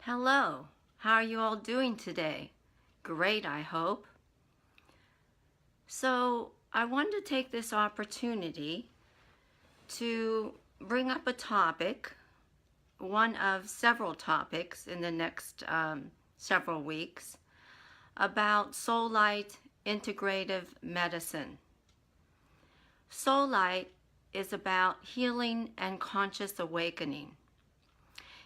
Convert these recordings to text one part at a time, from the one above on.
Hello, how are you all doing today? Great, I hope. So, I wanted to take this opportunity to bring up a topic, one of several topics in the next several weeks, about Sollite Integrative Medicine. Sollite is about healing and conscious awakening.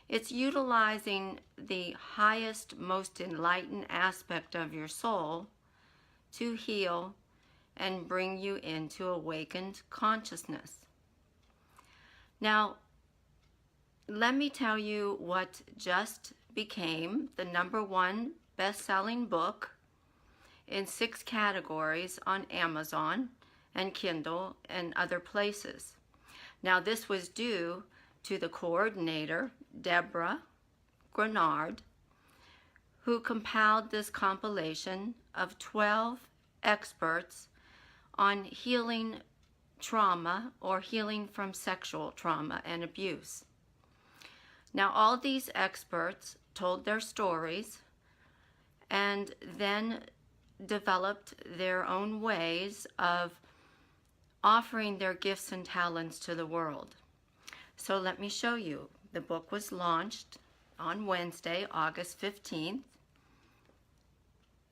It's utilizing the highest, most enlightened aspect of your soul to heal and bring you into awakened consciousness. Now, let me tell you what just became the #1 best-selling book in 6 categories on Amazon and Kindle and other places. Now, this was due to the coordinator, Deborah Grenard, who compiled this compilation of 12 experts on healing trauma or healing from sexual trauma and abuse. Now, all these experts told their stories and then developed their own ways of offering their gifts and talents to the world. So let me show you. The book was launched on Wednesday, August 15th.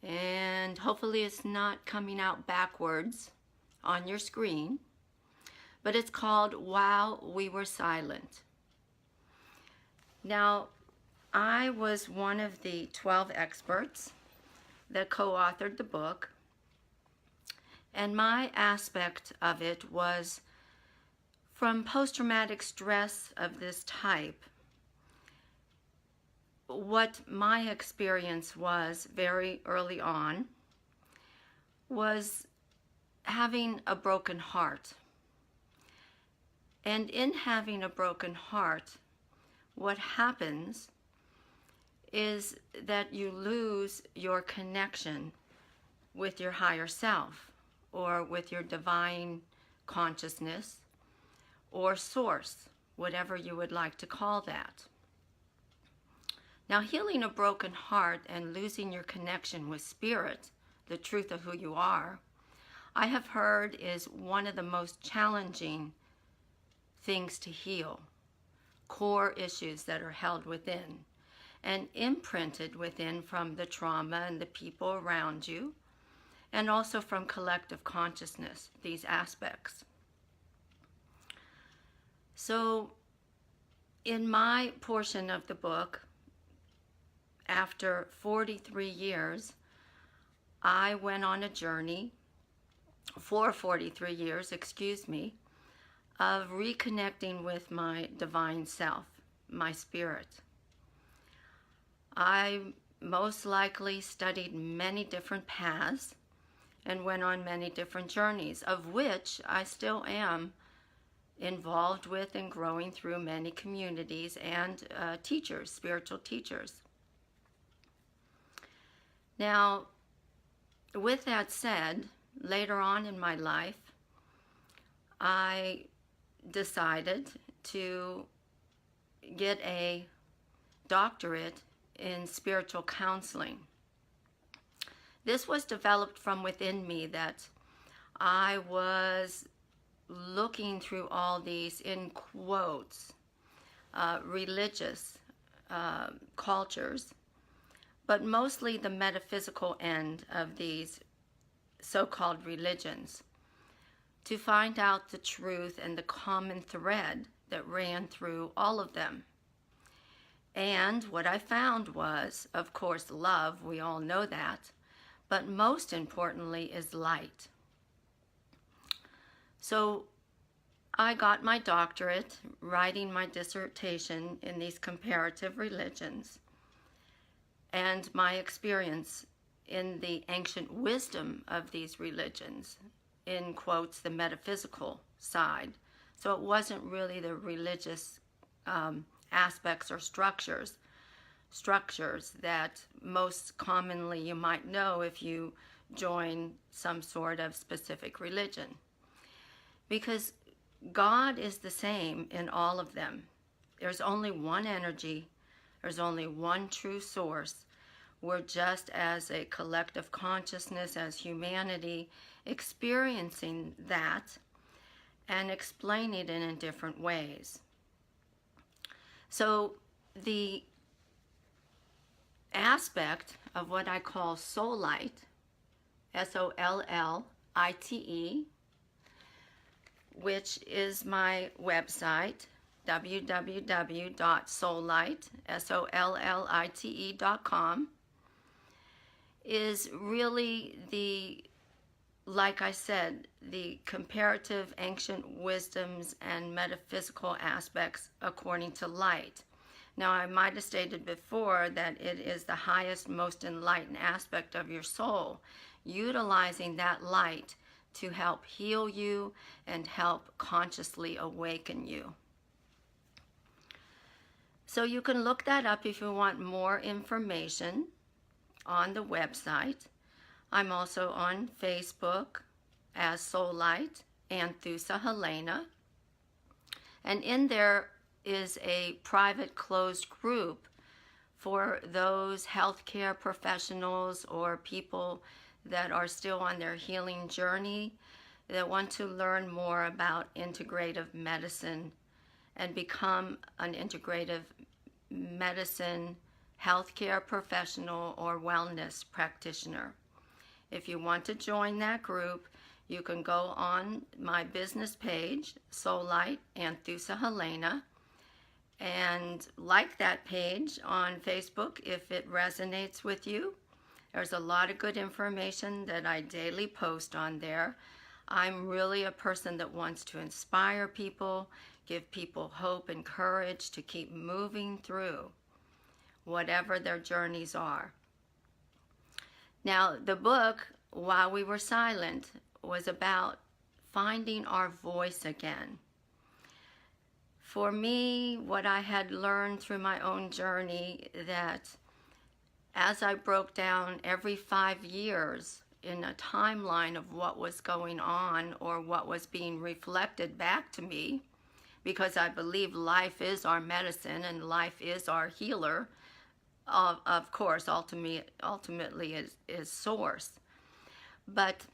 And hopefully it's not coming out backwards on your screen. But it's called While We Were Silent. Now, I was one of the 12 experts that co-authored the book. And my aspect of it was from post-traumatic stress of this type. What my experience was very early on was having a broken heart. And in having a broken heart, what happens is that you lose your connection with your higher self or with your divine consciousness or source, whatever you would like to call that. Now, healing a broken heart and losing your connection with spirit, the truth of who you are, I have heard is one of the most challenging things to heal. Core issues that are held within and imprinted within from the trauma and the people around you, and also from collective consciousness, these aspects. So, in my portion of the book, after 43 years, I went on a journey, for 43 years, of reconnecting with my divine self, my spirit. I most likely studied many different paths and went on many different journeys, of which I still am involved with and growing through many communities and teachers, spiritual teachers. Now, with that said, later on in my life, I decided to get a doctorate in spiritual counseling. This was developed from within me, that I was looking through all these, in quotes, religious cultures, but mostly the metaphysical end of these so-called religions, to find out the truth and the common thread that ran through all of them. And what I found was, of course, love, we all know that, but most importantly is light. So I got my doctorate, writing my dissertation in these comparative religions, and my experience in the ancient wisdom of these religions, in quotes, the metaphysical side. So it wasn't really the religious aspects or structures that most commonly you might know if you join some sort of specific religion. Because God is the same in all of them. There's only one energy, There's only one true source. We're just as a collective consciousness, as humanity, experiencing that and explaining it in different ways. So the aspect of what I call Sollite, Sollite, which is my website, www.sollite.com, is really the, like I said, the comparative ancient wisdoms and metaphysical aspects according to light. Now, I might have stated before that it is the highest, most enlightened aspect of your soul, utilizing that light to help heal you and help consciously awaken you. So you can look that up if you want more information on the website. I'm also on Facebook as Sollite and Thusa Helena. And in there is a private closed group for those healthcare professionals or people that are still on their healing journey that want to learn more about integrative medicine and become an integrative medicine healthcare professional or wellness practitioner. If you want to join that group, you can go on my business page, Sollite and Thusa Helena, and like that page on Facebook if it resonates with you. There's a lot of good information that I daily post on there. I'm really a person that wants to inspire people, give people hope and courage to keep moving through whatever their journeys are. Now, the book, While We Were Silent, was about finding our voice again. For me, what I had learned through my own journey, that as I broke down every 5 years in a timeline of what was going on or what was being reflected back to me, because I believe life is our medicine and life is our healer, of course, ultimately is source. But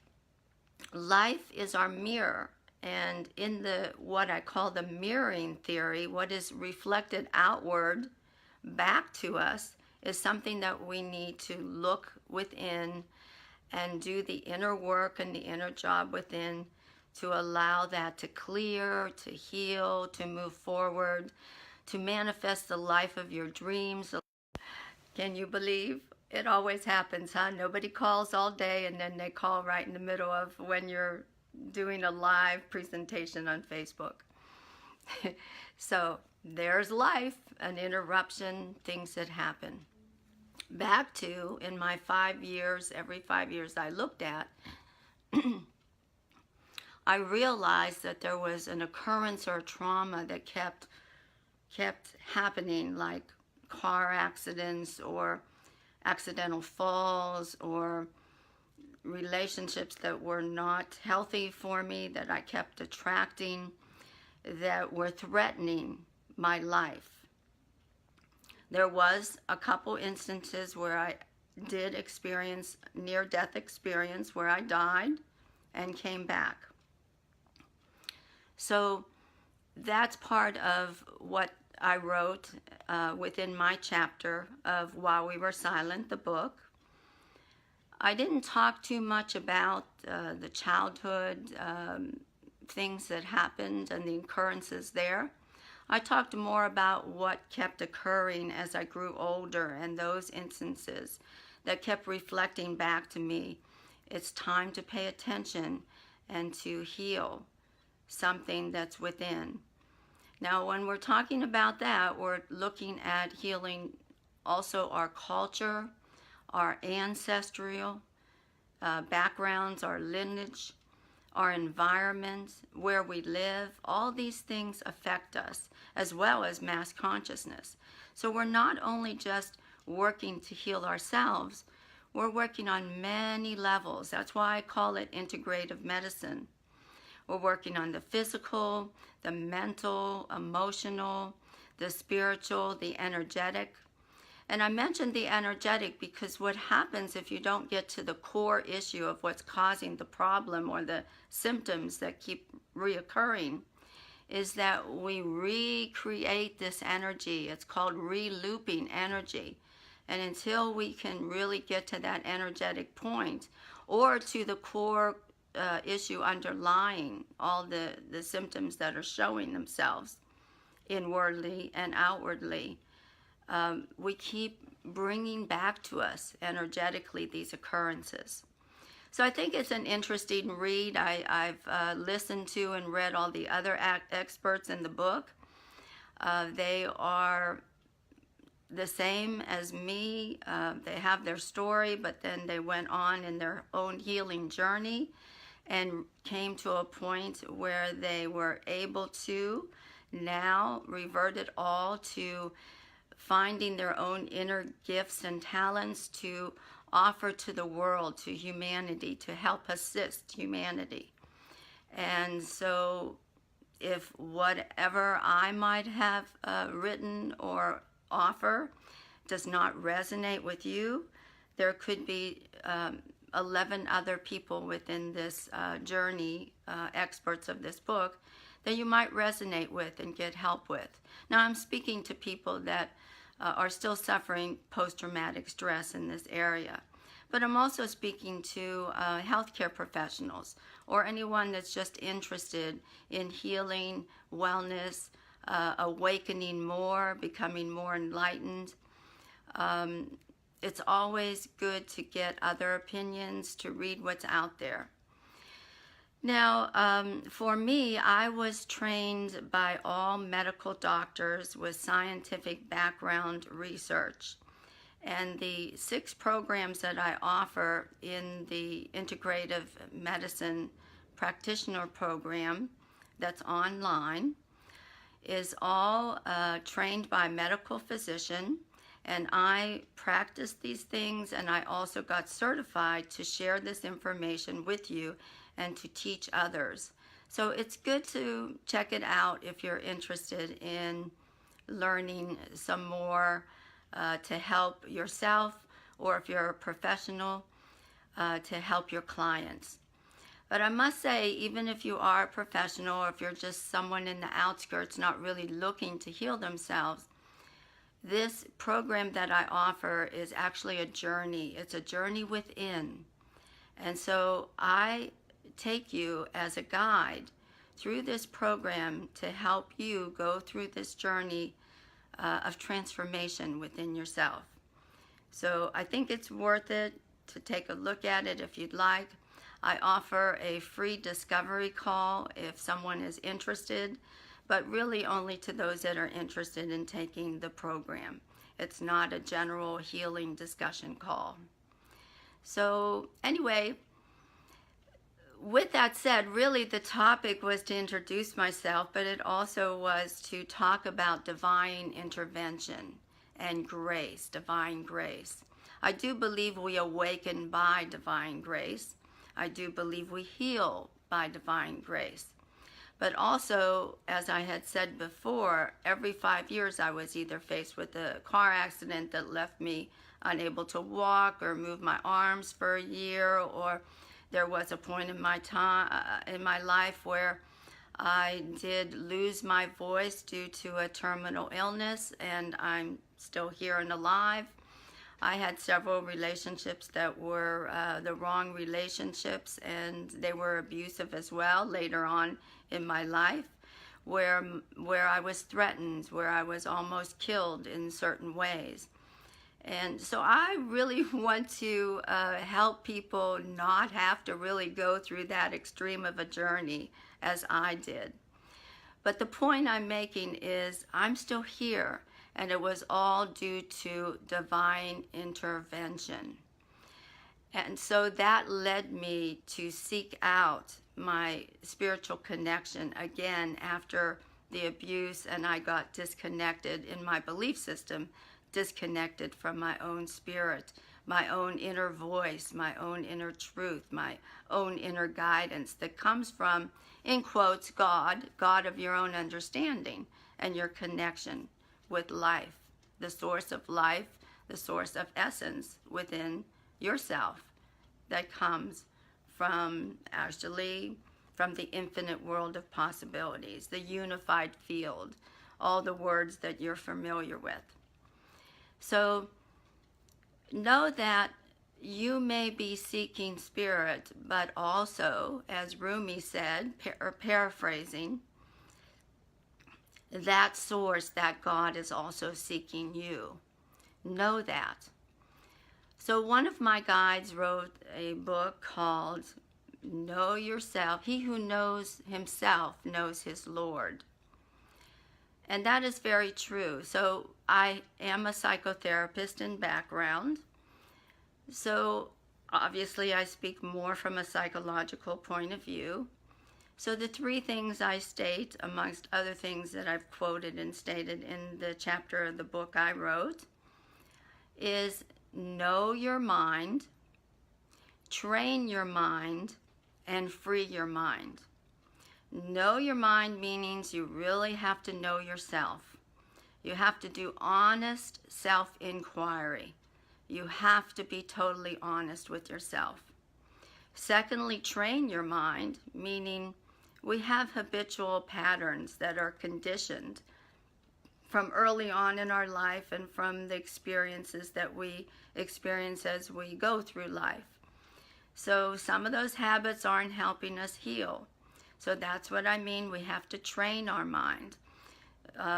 life is our mirror, and in the what I call the mirroring theory, what is reflected outward back to us is something that we need to look within and do the inner work and the inner job within to allow that to clear, to heal, to move forward, to manifest the life of your dreams. Can you believe? It always happens, huh? Nobody calls all day and then they call right in the middle of when you're doing a live presentation on Facebook. So there's life, an interruption, things that happen. Back to, in my 5 years, every 5 years I looked at, I realized that there was an occurrence or trauma that kept happening, like car accidents or accidental falls or relationships that were not healthy for me, that I kept attracting, that were threatening my life. There was a couple instances where I did experience near-death experience where I died and came back. So that's part of what I wrote within my chapter of While We Were Silent, the book. I didn't talk too much about the childhood things that happened and the occurrences there. I talked more about what kept occurring as I grew older and those instances that kept reflecting back to me. It's time to pay attention and to heal something that's within. Now, when we're talking about that, we're looking at healing also our culture, our ancestral backgrounds, our lineage, our environment, where we live. All these things affect us, as well as mass consciousness. So we're not only just working to heal ourselves, we're working on many levels. That's why I call it integrative medicine. We're working on the physical, the mental, emotional, the spiritual, the energetic. And I mentioned the energetic because what happens if you don't get to the core issue of what's causing the problem or the symptoms that keep reoccurring is that we recreate this energy. It's called re-looping energy. And until we can really get to that energetic point or to the core issue underlying all the symptoms that are showing themselves inwardly and outwardly, we keep bringing back to us energetically these occurrences. So I think it's an interesting read. I've listened to and read all the other experts in the book. They are the same as me. They have their story, but then they went on in their own healing journey and came to a point where they were able to now revert it all to finding their own inner gifts and talents to offer to the world, to humanity, to help assist humanity. And so if whatever I might have written or offer does not resonate with you, there could be 11 other people within this journey, experts of this book, that you might resonate with and get help with. Now, I'm speaking to people that are still suffering post-traumatic stress in this area. But I'm also speaking to healthcare professionals or anyone that's just interested in healing, wellness, awakening more, becoming more enlightened. It's always good to get other opinions, to read what's out there. Now, for me, I was trained by all medical doctors with scientific background research. And the 6 programs that I offer in the Integrative Medicine Practitioner Program that's online is all trained by a medical physician. And I practiced these things, and I also got certified to share this information with you and to teach others. So it's good to check it out if you're interested in learning some more to help yourself, or if you're a professional, to help your clients. But I must say, even if you are a professional, or if you're just someone in the outskirts not really looking to heal themselves, this program that I offer is actually a journey. It's a journey within. And so I take you as a guide through this program to help you go through this journey of transformation within yourself. So I think it's worth it to take a look at it if you'd like. I offer a free discovery call if someone is interested, but really only to those that are interested in taking the program. It's not a general healing discussion call. So anyway, with that said, really the topic was to introduce myself, but it also was to talk about divine intervention and grace, divine grace. I do believe we awaken by divine grace. I do believe we heal by divine grace. But also, as I had said before, every 5 years I was either faced with a car accident that left me unable to walk or move my arms for a year, or there was a point in my life where I did lose my voice due to a terminal illness, and I'm still here and alive. I had several relationships that were the wrong relationships, and they were abusive as well later on in my life, where I was threatened, where I was almost killed in certain ways. And so I really want to help people not have to really go through that extreme of a journey as I did. But the point I'm making is I'm still here, and it was all due to divine intervention. And so that led me to seek out my spiritual connection again after the abuse, and I got disconnected in my belief system, disconnected from my own spirit, my own inner voice, my own inner truth, my own inner guidance that comes from, in quotes, God of your own understanding and your connection with life, the source of life, the source of essence within yourself that comes from, actually, from the infinite world of possibilities, the unified field, all the words that you're familiar with. So know that you may be seeking spirit, but also, as Rumi said, or paraphrasing, that source, that God is also seeking you. Know that. So one of my guides wrote a book called Know Yourself. He who knows himself knows his Lord. And that is very true. So I am a psychotherapist in background. So obviously I speak more from a psychological point of view. So the three things I state, amongst other things that I've quoted and stated in the chapter of the book I wrote, is know your mind, train your mind, and free your mind. Know your mind means you really have to know yourself. You have to do honest self-inquiry. You have to be totally honest with yourself. Secondly, train your mind, meaning we have habitual patterns that are conditioned from early on in our life and from the experiences that we experience as we go through life. So some of those habits aren't helping us heal. So that's what I mean. We have to train our mind.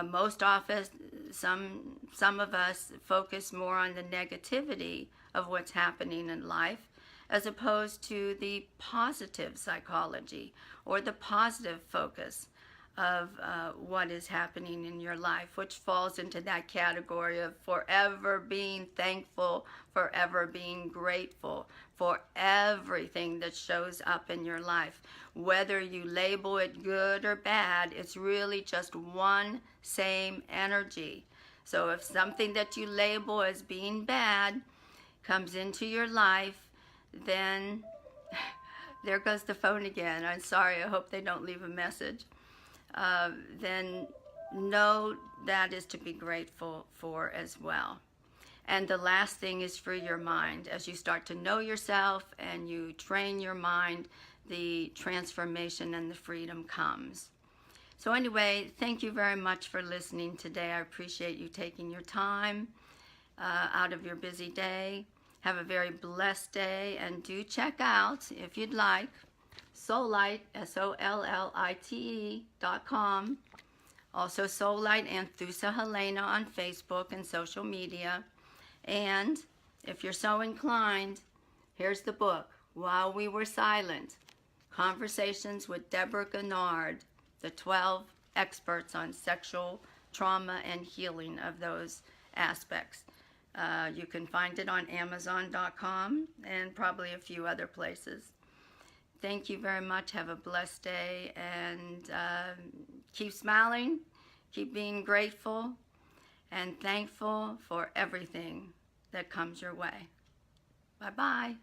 Most often, some of us focus more on the negativity of what's happening in life as opposed to the positive psychology or the positive focus of what is happening in your life, which falls into that category of forever being thankful, forever being grateful for everything that shows up in your life. Whether you label it good or bad, it's really just one same energy. So if something that you label as being bad comes into your life, then there goes the phone again. I'm sorry, I hope they don't leave a message. Then know that is to be grateful for as well. And the last thing is free your mind. As you start to know yourself and you train your mind, the transformation and the freedom comes. So anyway, thank you very much for listening today. I appreciate you taking your time out of your busy day. Have a very blessed day, and do check out, if you'd like, Sollite, SOLLITE.com. Also Sollite and Thusa Helena on Facebook and social media. And if you're so inclined, here's the book, While We Were Silent, Conversations with Deborah Gennard, the 12 experts on sexual trauma and healing of those aspects. You can find it on Amazon.com and probably a few other places. Thank you very much. Have a blessed day, and keep smiling, keep being grateful and thankful for everything that comes your way. Bye-bye.